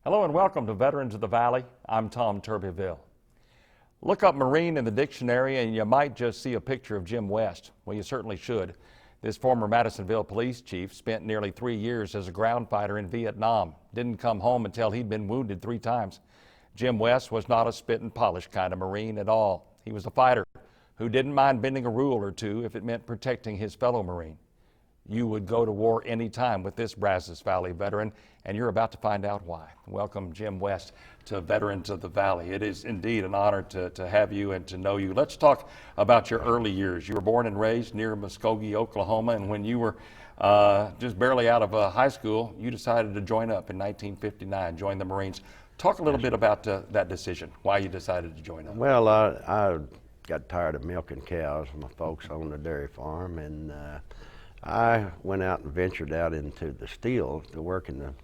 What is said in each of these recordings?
Hello and welcome to Veterans of the Valley. I'm Tom Turbyville. Look up Marine in the dictionary and you might just see a picture of Jim West. Well, you certainly should. This former Madisonville police chief spent nearly 3 years as a ground fighter in Vietnam. Didn't come home until he'd been wounded 3 times. Jim West was not a spit and polish kind of Marine at all. He was a fighter who didn't mind bending a rule or two if it meant protecting his fellow Marine. You would go to war any time with this Brazos Valley veteran, and you're about to find out why. Welcome, Jim West, to Veterans of the Valley. It is indeed an honor to have you and to know you. Let's talk about your early years. You were born and raised near Muskogee, Oklahoma, and when you were just barely out of high school, you decided to join up in 1959, join the Marines. Talk a little bit about that decision, why you decided to join up. Well, I got tired of milking cows. My folks owned a dairy farm, and I went out and ventured out into the steel to work in the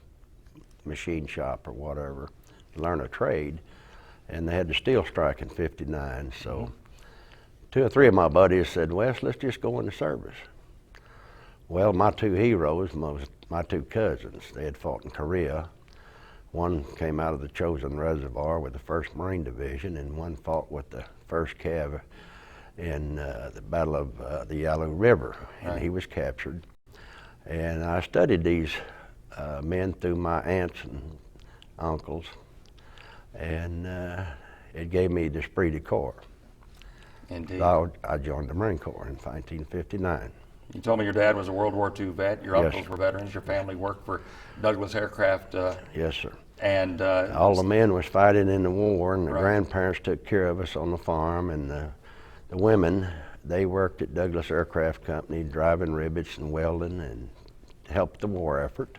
machine shop or whatever, to learn a trade. And they had the steel strike in '59. So 2 or 3 of my buddies said, Wes, let's just go into service. Well, my 2 heroes, my 2 cousins, they had fought in Korea. One came out of the Chosin Reservoir with the 1st Marine Division, and one fought with the 1st Cav in the Battle of the Yalu River, and he was captured. And I studied these men through my aunts and uncles, and it gave me the esprit de corps. Indeed. So I joined the Marine Corps in 1959. You told me your dad was a World War II vet, your Yes, uncles sir. were veterans, your family worked for Douglas Aircraft. Yes, sir. And all the men was fighting in the war, and the Right. grandparents took care of us on the farm, and the women, they worked at Douglas Aircraft Company, driving rivets and welding, and helped the war effort.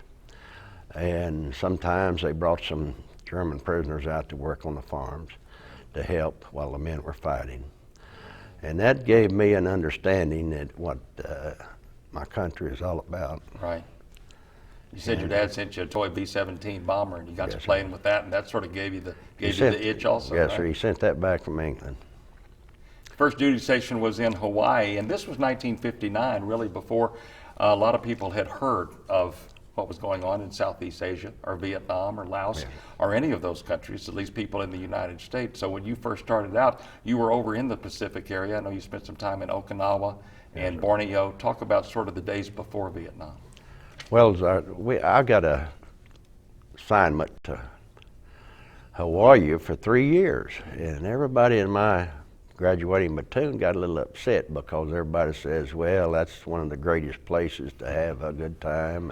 And sometimes they brought some German prisoners out to work on the farms to help while the men were fighting. And that gave me an understanding that what my country is all about. Right. You said your dad sent you a toy B-17 bomber, and you got to Yes, sir. playing with that, and that sort of gave you the itch also. Yes, right? sir. He sent that back from England. First duty station was in Hawaii, and this was 1959, really before a lot of people had heard of what was going on in Southeast Asia or Vietnam or Laos or any of those countries, at least people in the United States. So when you first started out, you were over in the Pacific area. I know you spent some time in Okinawa and Borneo. Talk about sort of the days before Vietnam. Well, I got a assignment to Hawaii for 3 years, and everybody in my graduating platoon got a little upset because everybody says, well, that's one of the greatest places to have a good time,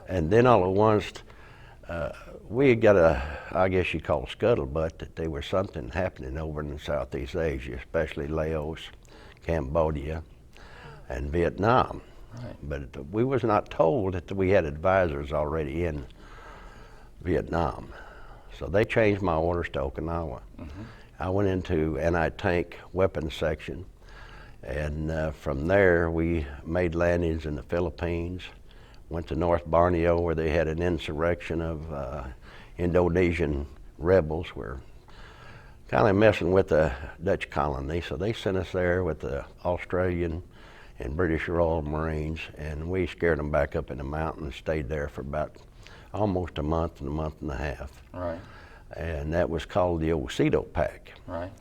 and then all at once we got I guess you call scuttlebutt, that there was something happening over in Southeast Asia, especially Laos, Cambodia, and Vietnam. Right. But we was not told that we had advisors already in Vietnam. So they changed my orders to Okinawa. I went into anti-tank weapons section, and from there we made landings in the Philippines, went to North Borneo where they had an insurrection of Indonesian rebels who were kind of messing with the Dutch colony. So they sent us there with the Australian and British Royal Marines, and we scared them back up in the mountains, stayed there for about almost a month and a half. Right. And that was called the old CETO Pack. Right.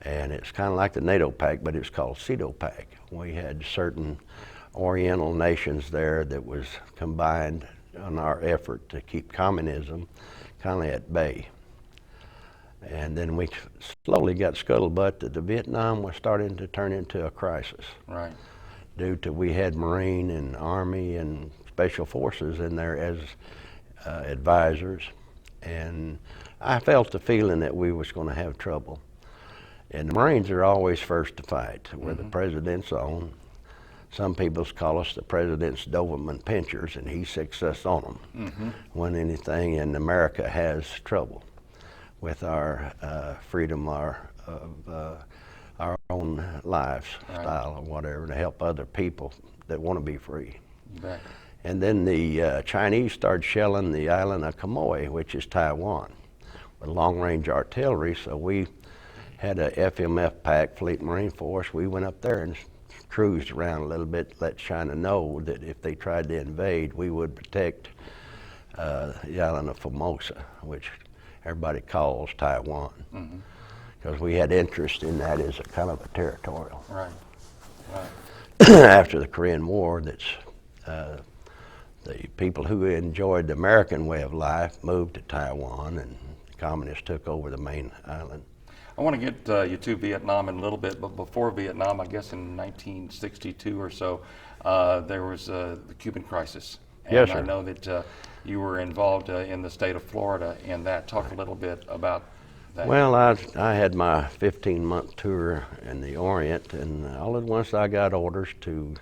And it's kind of like the NATO Pack, but it's called CETO Pack. We had certain Oriental nations there that was combined on our effort to keep communism kind of at bay. And then we slowly got scuttlebutt that the Vietnam was starting to turn into a crisis. Right. Due to we had Marine and Army and Special Forces in there as advisors. And I felt the feeling that we was going to have trouble. And the Marines are always first to fight. We're the president's own. Some people call us the president's Doberman pinchers, and he sicks us on them when anything in America has trouble with our freedom, our own lifestyle or whatever, to help other people that want to be free. Right. And then the Chinese started shelling the island of Quemoy, which is Taiwan, with long-range artillery. So we had a FMF pack, Fleet Marine Force. We went up there and cruised around a little bit, let China know that if they tried to invade, we would protect the island of Formosa, which everybody calls Taiwan, because we had interest in that as a kind of a territorial. Right. After the Korean War, the people who enjoyed the American way of life moved to Taiwan, and the communists took over the main island. I want to get you to Vietnam in a little bit, but before Vietnam, I guess in 1962 or so, there was the Cuban Crisis. And Yes, sir. I know that you were involved in the state of Florida in that. Talk a little bit about that. Well, I had my 15-month tour in the Orient, and all at once I got orders to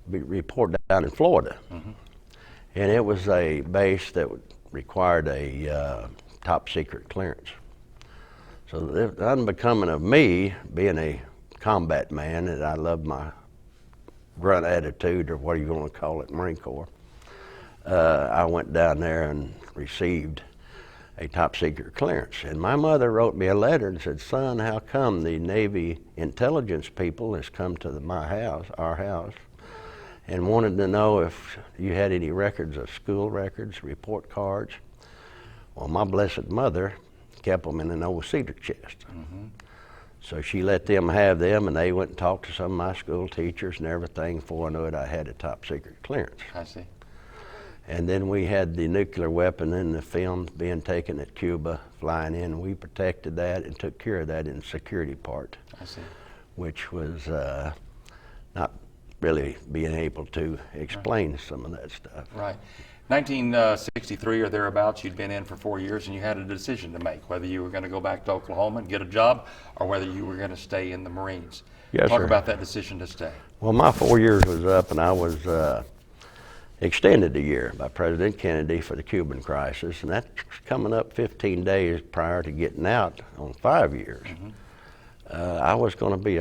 report down in Florida. And it was a base that required a top secret clearance. So the unbecoming of me, being a combat man, that I loved my grunt attitude, or what are you going to call it, Marine Corps, I went down there and received a top secret clearance. And my mother wrote me a letter and said, "Son, how come the Navy intelligence people has come to our house, and wanted to know if you had any records of school records, report cards?" Well, my blessed mother kept them in an old cedar chest. So she let them have them, and they went and talked to some of my school teachers and everything. Before I knew it, I had a top secret clearance. I see. And then we had the nuclear weapon in the film being taken at Cuba, flying in. We protected that and took care of that in the security part, I see. which was not really being able to explain some of that stuff. Right. 1963 or thereabouts, you'd been in for 4 years, and you had a decision to make, whether you were going to go back to Oklahoma and get a job, or whether you were going to stay in the Marines. Yes, Talk sir. about that decision to stay. Well, my 4 years was up, and I was extended a year by President Kennedy for the Cuban Crisis, and that's coming up 15 days prior to getting out on 5 years. I was going to be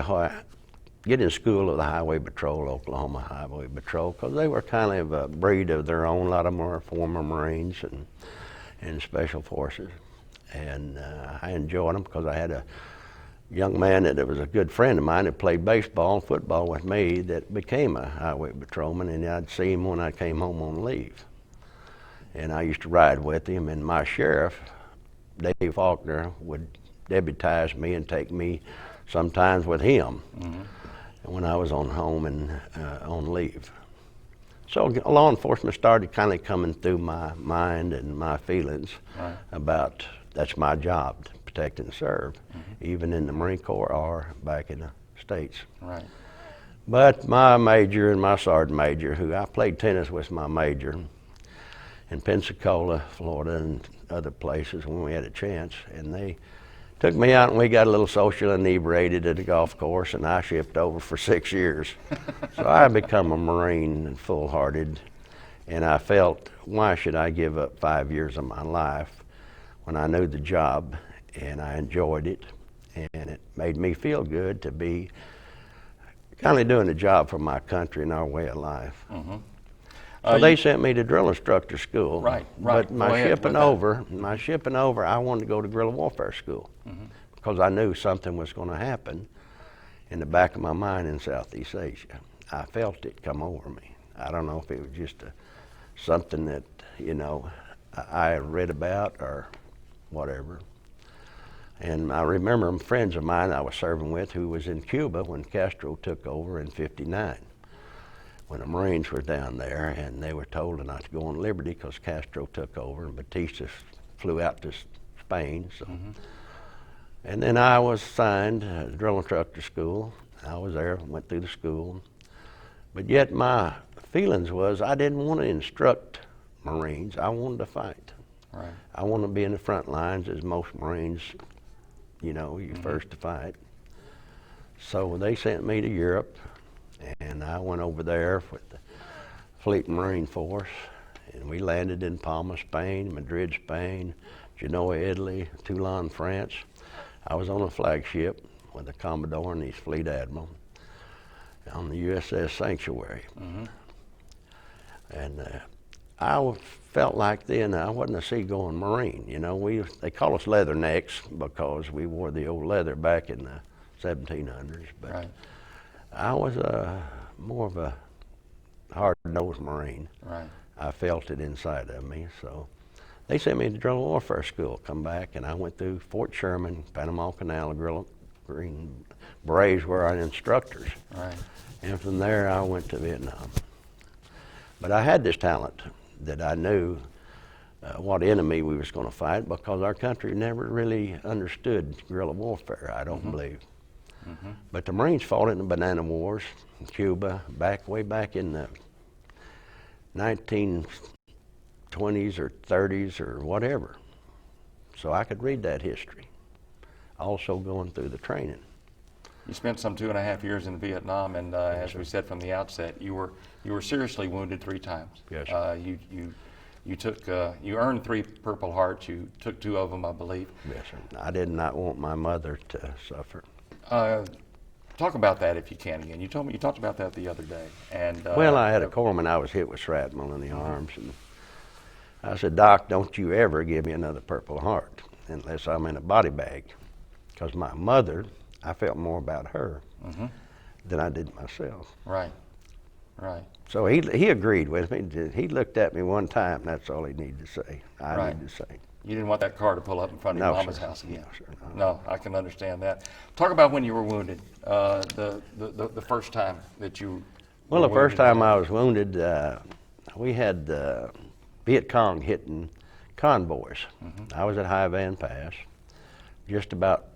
get in school of the Highway Patrol, Oklahoma Highway Patrol, because they were kind of a breed of their own. A lot of them were former Marines and Special Forces, and I enjoyed them because I had a young man that was a good friend of mine that played baseball and football with me that became a highway patrolman, and I'd see him when I came home on leave. And I used to ride with him, and my sheriff, Dave Faulkner, would deputize me and take me sometimes with him when I was on home and on leave. So law enforcement started kind of coming through my mind and my feelings about that's my job, to protect and serve, even in the Marine Corps or back in the States. Right. But my major and my sergeant major, who I played tennis with my major in Pensacola, Florida, and other places when we had a chance, and they took me out and we got a little social inebriated at a golf course, and I shipped over for 6 years. So I become a Marine and full-hearted, and I felt, why should I give up 5 years of my life when I knew the job and I enjoyed it, and it made me feel good to be kind of doing a job for my country and our way of life. So they sent me to drill instructor school. Right. But Go my ahead shipping with that. over, I wanted to go to guerrilla warfare school because I knew something was going to happen in the back of my mind in Southeast Asia. I felt it come over me. I don't know if it was just something that, I read about or whatever. And I remember friends of mine I was serving with who was in Cuba when Castro took over in '59. When the Marines were down there, and they were told not to go on liberty because Castro took over and Batista flew out to Spain. So, and then I was assigned to drill instructor school. I was there, went through the school, but yet my feelings was I didn't want to instruct Marines. I wanted to fight. Right. I want to be in the front lines, as most Marines, you're first to fight. So they sent me to Europe. And I went over there with the Fleet Marine Force, and we landed in Palma, Spain, Madrid, Spain, Genoa, Italy, Toulon, France. I was on a flagship with the Commodore and his fleet admiral on the USS Sanctuary. And I felt like then I wasn't a seagoing Marine. They call us leathernecks because we wore the old leather back in the 1700s. But Right. I was more of a hard-nosed Marine. Right. I felt it inside of me. So they sent me to guerrilla warfare school, come back, and I went through Fort Sherman, Panama Canal, Green Berets were our instructors. Right. And from there I went to Vietnam. But I had this talent that I knew what enemy we was going to fight, because our country never really understood guerrilla warfare, I don't believe. But the Marines fought in the Banana Wars in Cuba, way back in the 1920s or 30s or whatever. So I could read that history. Also going through the training. You spent some 2.5 years in Vietnam, and as we said from the outset, you were seriously wounded 3 times. Yes. You earned 3 Purple Hearts. You took 2 of them, I believe. Yes, sir. I did not want my mother to suffer. Talk about that if you can again. You talked about that the other day. And well, I had a corpsman. I was hit with shrapnel in the arms, and I said, "Doc, don't you ever give me another Purple Heart unless I'm in a body bag," because my mother, I felt more about her than I did myself. Right, right. So he agreed with me. He looked at me one time, and that's all he needed to say. I needed to say. You didn't want that car to pull up in front of your mama's house again. No, sir. No, I can understand that. Talk about when you were wounded. The first time that you. Well, the first time I was wounded, we had Viet Cong hitting convoys. I was at High Van Pass, just about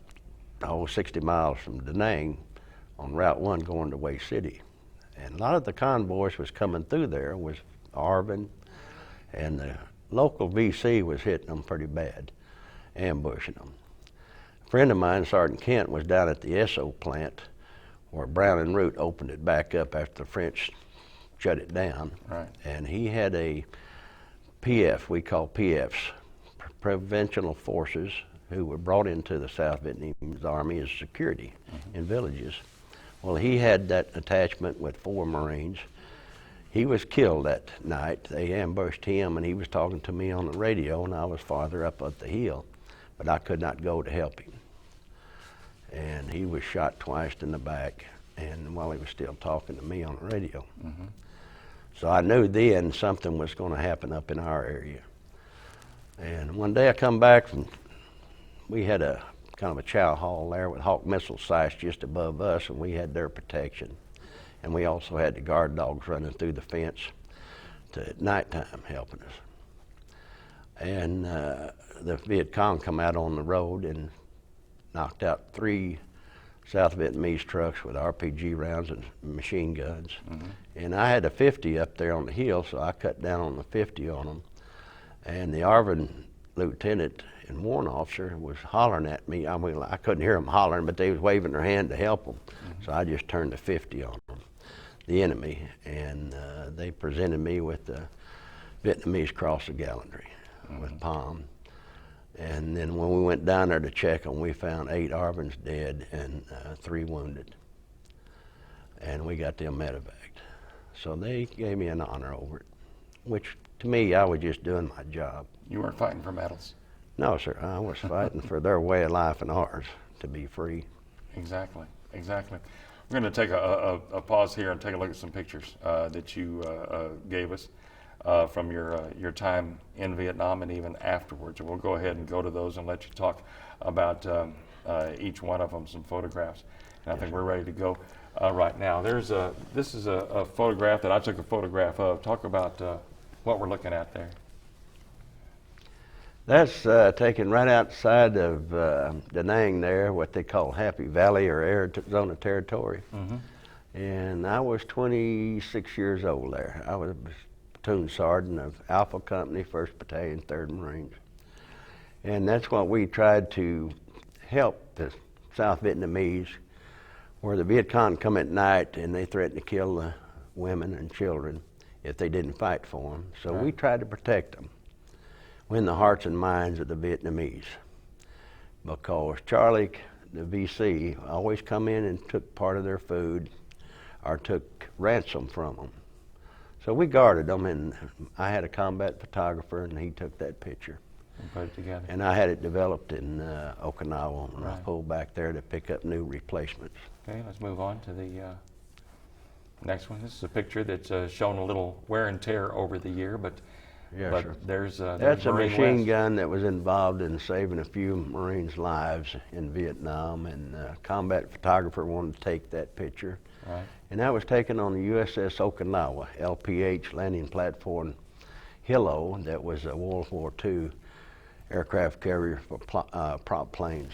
60 miles from Da Nang on Route 1 going to Way City. And a lot of the convoys was coming through there was Arvin, and the local VC was hitting them pretty bad, ambushing them. A friend of mine, Sergeant Kent, was down at the Esso plant where Brown and Root opened it back up after the French shut it down. Right. And he had a PF, we call PFs, Provincial Forces, who were brought into the South Vietnamese Army as security in villages. Well, he had that attachment with 4 Marines. He was killed that night. They ambushed him, and he was talking to me on the radio, and I was farther up the hill, but I could not go to help him. And he was shot twice in the back, and while he was still talking to me on the radio. So I knew then something was going to happen up in our area. And one day I come back, and we had a kind of a chow hall there with Hawk missile sites just above us, and we had their protection. And we also had the guard dogs running through the fence at nighttime helping us. And the Viet Cong come out on the road and knocked out 3 South Vietnamese trucks with RPG rounds and machine guns. And I had a 50 up there on the hill, so I cut down on the 50 on them. And the Arvin lieutenant and warrant officer was hollering at me. I mean, I couldn't hear them hollering, but they was waving their hand to help them. So I just turned the 50 on them, the enemy, and they presented me with the Vietnamese Cross of Gallantry with palm. And then when we went down there to check them, we found 8 Arvins dead and 3 wounded. And we got them medevaced. So they gave me an honor over it, which to me, I was just doing my job. You weren't fighting for medals. No, sir. I was fighting for their way of life and ours, to be free. Exactly, exactly. We're going to take a pause here and take a look at some pictures that you gave us from your time in Vietnam and even afterwards. And we'll go ahead and go to those and let you talk about each one of them, some photographs. And I think we're ready to go right now. This is a photograph that I took a photograph of. Talk about what we're looking at there. That's taken right outside of Da Nang there, what they call Happy Valley or Arizona Territory. And I was 26 years old there. I was a platoon sergeant of Alpha Company, 1st Battalion, 3rd Marines. And that's what we tried to help the South Vietnamese, where the Viet Cong come at night and they threatened to kill the women and children if they didn't fight for them. So we tried to protect them, win the hearts and minds of the Vietnamese, because Charlie, the VC, always come in and took part of their food or took ransom from them. So we guarded them, and I had a combat photographer, and he took that picture. And put it together. And I had it developed in Okinawa, and I pulled back there to pick up new replacements. Okay, let's move on to Next one. This is a picture that's shown a little wear and tear over the year, but Yes, sir. there's That's a Marine machine West. gun that was involved in saving a few Marines' lives in Vietnam, and a combat photographer wanted to take that picture. Right. And that was taken on the USS Okinawa, LPH landing platform Hilo, that was a World War II aircraft carrier for prop planes.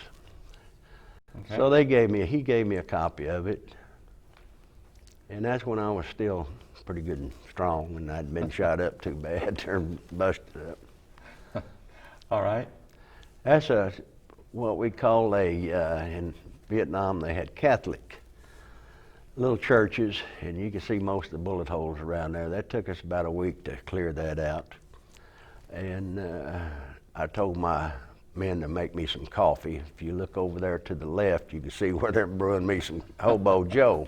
Okay. So he gave me a copy of it, and that's when I was still pretty good and strong, and I'd been shot up too bad, turned busted up. All right. That's what we call in Vietnam they had Catholic little churches, and you can see most of the bullet holes around there. That took us about a week to clear that out. And I told my men to make me some coffee. If you look over there to the left, you can see where they're brewing me some Hobo Joe.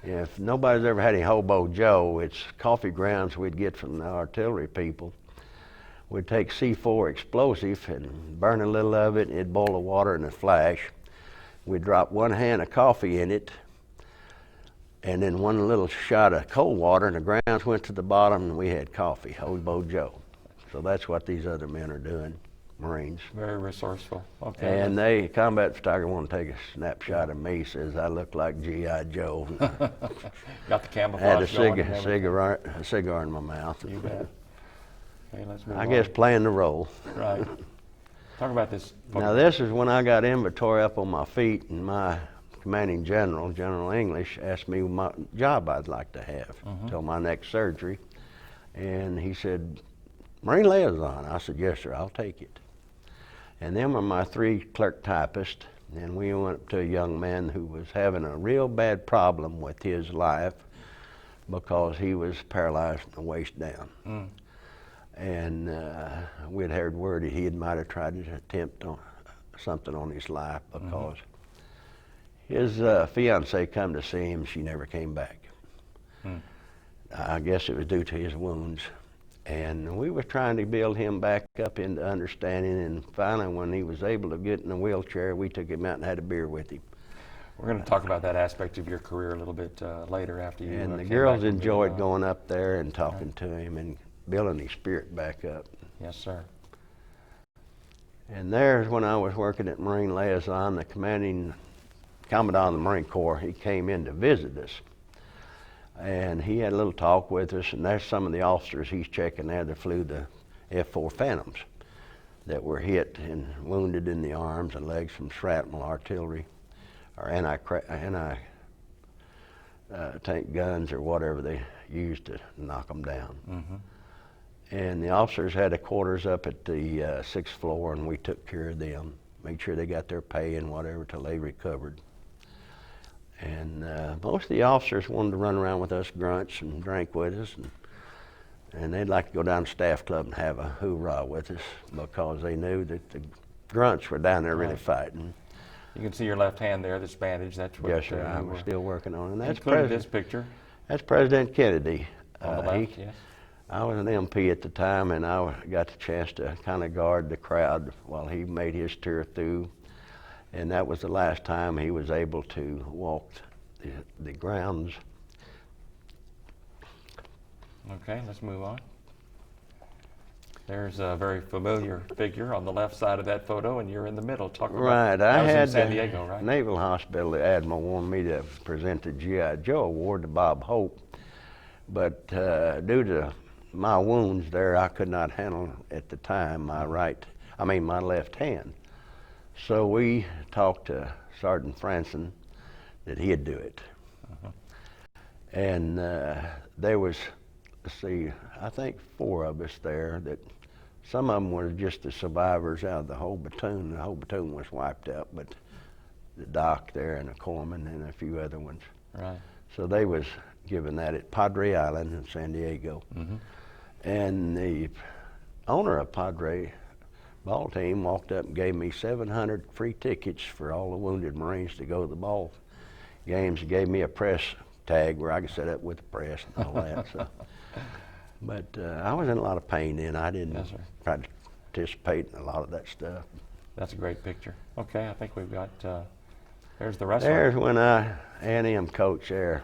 If nobody's ever had any Hobo Joe, it's coffee grounds we'd get from the artillery people. We'd take C4 explosive and burn a little of it, and it'd boil the water in a flash. We'd drop one hand of coffee in it, and then one little shot of cold water, and the grounds went to the bottom, and we had coffee, Hobo Joe. So that's what these other men are doing, Marines. Very resourceful. Okay. And combat photographer wanted to take a snapshot of me, says I look like G.I. Joe. Got the I camouflage had a going and everything. cigar in my mouth. You bet. Okay, let's move I on. guess playing the role. Right. Talk about this. Now this is when I got inventory up on my feet, and my commanding general, General English, asked me what job I'd like to have till my next surgery. And he said, Marine liaison. I said, yes, sir, I'll take it. And then were my 3 clerk typists, and we went up to a young man who was having a real bad problem with his life because he was paralyzed from the waist down. And we'd heard word that he might have tried to attempt on something on his life because his fiancée come to see him. She never came back. I guess it was due to his wounds. And we were trying to build him back up into understanding, and finally when he was able to get in a wheelchair, we took him out and had a beer with him. We're going to talk about that aspect of your career a little bit later after you. And the came girls back from enjoyed Vietnam. going up there and talking to him and building his spirit back up. Yes, sir. And there's when I was working at Marine Liaison, the commandant of the Marine Corps, he came in to visit us. And he had a little talk with us, and there's some of the officers he's checking there that flew the F-4 Phantoms that were hit and wounded in the arms and legs from shrapnel artillery or anti-tank guns or whatever they used to knock them down. And the officers had the quarters up at the 6th floor, and we took care of them, made sure they got their pay and whatever till they recovered. And most of the officers wanted to run around with us grunts and drink with us, and they'd like to go down to Staff Club and have a hoorah with us because they knew that the grunts were down there really fighting. You can see your left hand there that's bandaged. That's what Yes, sir, you I were was still working on it. And that's included this picture That's President Kennedy. on the left, yes. I was an MP at the time, and I got the chance to kind of guard the crowd while he made his tour through. And that was the last time he was able to walk the grounds. Okay, let's move on. There's a very familiar figure on the left side of that photo, and you're in the middle. Talk about Right, that. I Was had in San the Diego, right? Naval Hospital. The Admiral wanted me to present the G.I. Joe Award to Bob Hope, but due to my wounds there, I could not handle at the time my left hand. So we talked to Sergeant Franson that he'd do it. And there was, let's see, I think 4 of us there. That some of them were just the survivors out of the whole platoon. The whole platoon was wiped out, but the doc there and a corpsman and a few other ones. Right. So they was given that at Padre Island in San Diego. And the owner of Padre ball team walked up and gave me 700 free tickets for all the wounded Marines to go to the ball games. He gave me a press tag where I could sit up with the press and all that. So. But I was in a lot of pain then. I didn't try to participate in a lot of that stuff. That's a great picture. Okay, I think we've got, there's the wrestler. There's when I A&M coach there.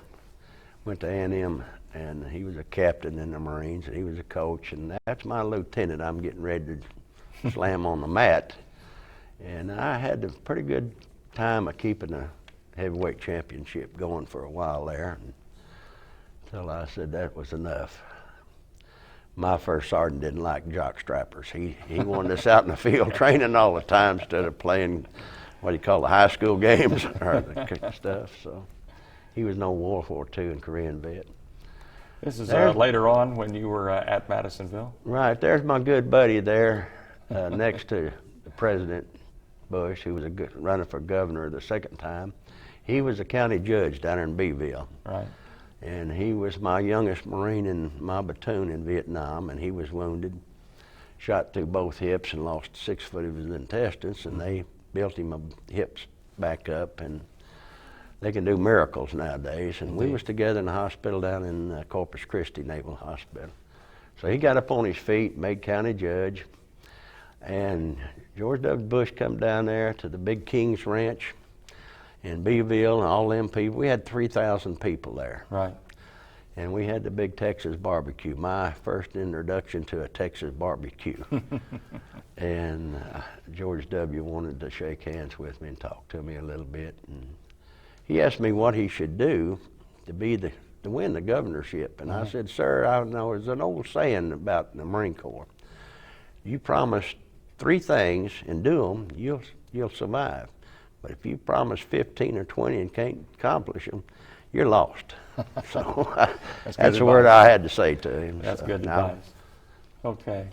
went to A&M, and he was a captain in the Marines, and he was a coach, and that's my lieutenant. I'm getting ready to slam on the mat, and I had a pretty good time of keeping the heavyweight championship going for a while there, until I said that was enough. My first sergeant didn't like jock strappers. He wanted us out in the field training all the time instead of playing what do you call the high school games or the stuff. So he was no World War II and Korean vet. This is later on when you were at Madisonville? Right, there's my good buddy there next to the President Bush, who was running for governor the second time. He was a county judge down in Beeville. Right. And he was my youngest Marine in my platoon in Vietnam, and he was wounded, shot through both hips and lost 6 foot of his intestines, and they built him hips back up, and they can do miracles nowadays. And we was together in the hospital down in Corpus Christi Naval Hospital. So he got up on his feet, made county judge, and George W. Bush come down there to the Big Kings Ranch in Beeville, and all them people. We had 3,000 people there. Right. And we had the big Texas barbecue, my first introduction to a Texas barbecue. And George W. wanted to shake hands with me and talk to me a little bit. And he asked me what he should do to win the governorship. And I said, sir, I know there's an old saying about the Marine Corps. You promise 3 things and do them, you'll survive. But if you promise 15 or 20 and can't accomplish them, you're lost. So that's the word I had to say to him. That's good advice. Okay.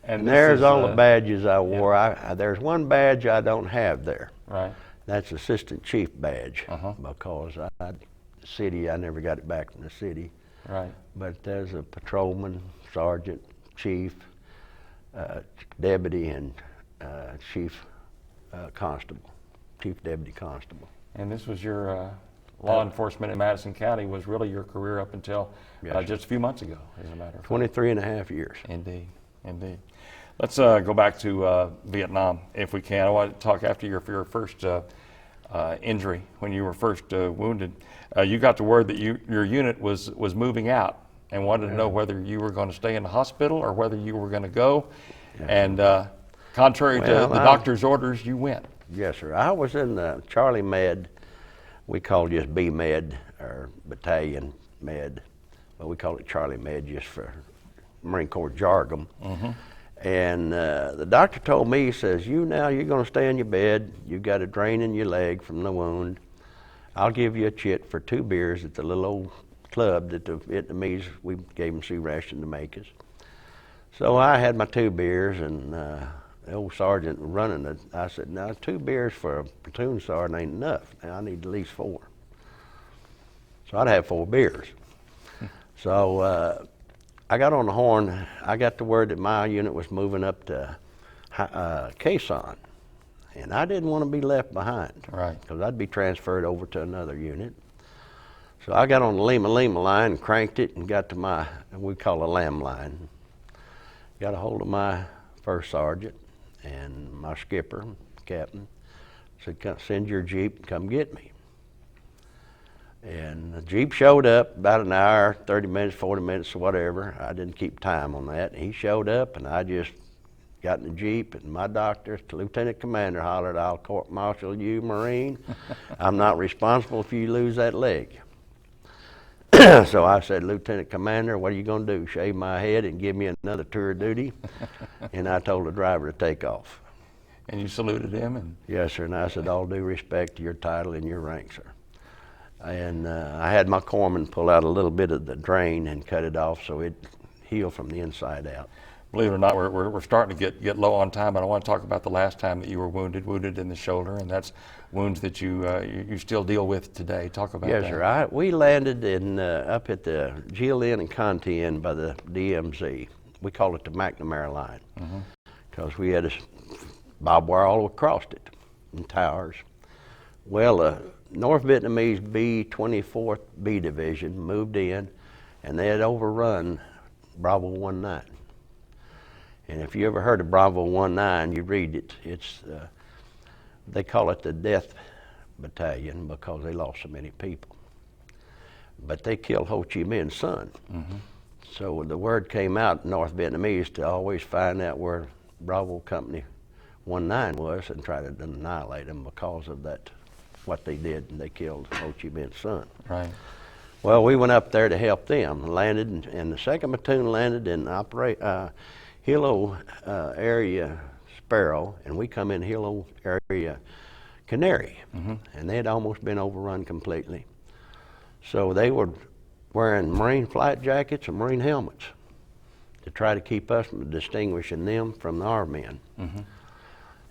And there's all the badges I wore. Yeah. There's one badge I don't have there. Right. That's Assistant Chief badge, because the city, I never got it back from the city. Right. But there's a patrolman, sergeant, chief, deputy, and chief constable, chief deputy constable. And this was your law enforcement in Madison County was really your career up until just a few months ago, as a matter of fact. 23 and a half years. Indeed, indeed. Let's go back to Vietnam, if we can. I want to talk after your first injury, when you were first wounded. You got the word that your unit was moving out and wanted to know whether you were going to stay in the hospital or whether you were going to go. Yeah. And contrary to the doctor's orders, you went. Yes, sir. I was in the Charlie Med. We call it just B Med, or Battalion Med, but we call it Charlie Med just for Marine Corps jargon. And the doctor told me, he says, you're going to stay in your bed. You've got a drain in your leg from the wound. I'll give you a chit for 2 beers at the little old club that the Vietnamese, we gave them sea ration to make us. So I had my 2 beers, and the old sergeant running it, I said, now 2 beers for a platoon sergeant ain't enough. Now I need at least 4. So I'd have 4 beers. So I got on the horn. I got the word that my unit was moving up to Quezon, and I didn't want to be left behind, right? Because I'd be transferred over to another unit. So I got on the Lima line, cranked it, and got to we call a lamb line. Got a hold of my first sergeant and my skipper, captain. Said, send your Jeep and come get me. And the Jeep showed up about an hour, 30 minutes, 40 minutes, or whatever. I didn't keep time on that. He showed up, and I just got in the Jeep, and my doctor, Lieutenant Commander, hollered, I'll court-martial you, Marine. I'm not responsible if you lose that leg. So I said, Lieutenant Commander, what are you going to do, shave my head and give me another tour of duty? And I told the driver to take off. And you saluted him? And yes, sir, and I said, all due respect to your title and your rank, sir. And I had my corpsman pull out a little bit of the drain and cut it off so it healed from the inside out. Believe it or not, we're starting to get low on time, but I want to talk about the last time that you were wounded in the shoulder, and that's wounds that you still deal with today. Talk about that. Yes, sir. We landed up at the Gillian and Conti Inn by the DMZ. We call it the McNamara line, because we had a barbed wire all across it and towers. Well, North Vietnamese B-24th B Division moved in, and they had overrun Bravo 19. And if you ever heard of Bravo 19, you read it. They call it the Death Battalion because they lost so many people. but they killed Ho Chi Minh's son. So the word came out, North Vietnamese, to always find out where Bravo Company 19 was and try to annihilate them because of that, what they did, and they killed Ho Chi Minh's son. Right. Well, we went up there to help them, landed, and the second platoon landed in Hilo area Sparrow, and we come in Hilo area Canary, and they had almost been overrun completely. So they were wearing Marine flight jackets and Marine helmets to try to keep us from distinguishing them from our men.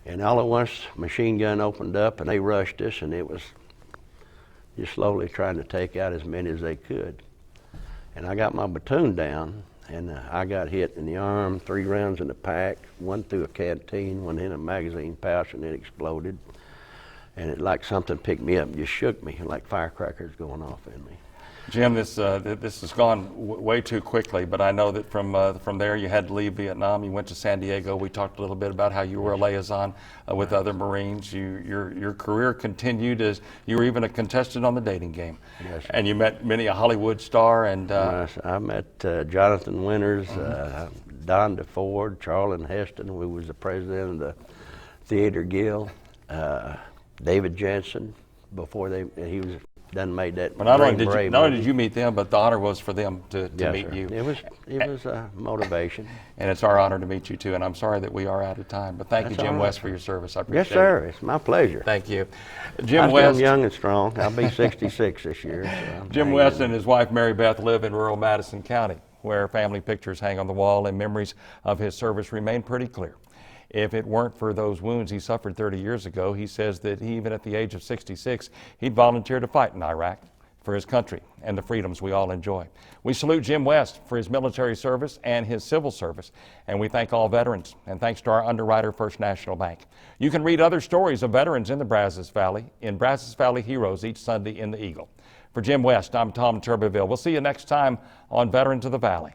And all at once, machine gun opened up, and they rushed us, and it was just slowly trying to take out as many as they could. And I got my platoon down, and I got hit in the arm, 3 rounds in the pack, one through a canteen, one in a magazine pouch, and it exploded. And it like something picked me up and just shook me, like firecrackers going off in me. Jim, this has gone way too quickly, but I know that from there you had to leave Vietnam. You went to San Diego. We talked a little bit about how you were a liaison with other Marines. Your career continued as you were even a contestant on The Dating Game. Yes, and you met many a Hollywood star. And I met Jonathan Winters, Don DeFord, Charlton Heston, who was the president of the Theater Guild, David Jensen, before he was done made that. Well, not only did you meet them, but the honor was for them to meet you. It was a motivation. And it's our honor to meet you too. And I'm sorry that we are out of time, but thank you, Jim West, for your service. I appreciate it. Yes, sir. It's my pleasure. Thank you, Jim I'm West. still young and strong. I'll be 66 this year. So Jim West and his wife Mary Beth live in rural Madison County, where family pictures hang on the wall and memories of his service remain pretty clear. If it weren't for those wounds he suffered 30 years ago, he says that even at the age of 66, he'd volunteer to fight in Iraq for his country and the freedoms we all enjoy. We salute Jim West for his military service and his civil service, and we thank all veterans, and thanks to our underwriter, First National Bank. You can read other stories of veterans in the Brazos Valley in Brazos Valley Heroes each Sunday in the Eagle. For Jim West, I'm Tom Turbeville. We'll see you next time on Veterans of the Valley.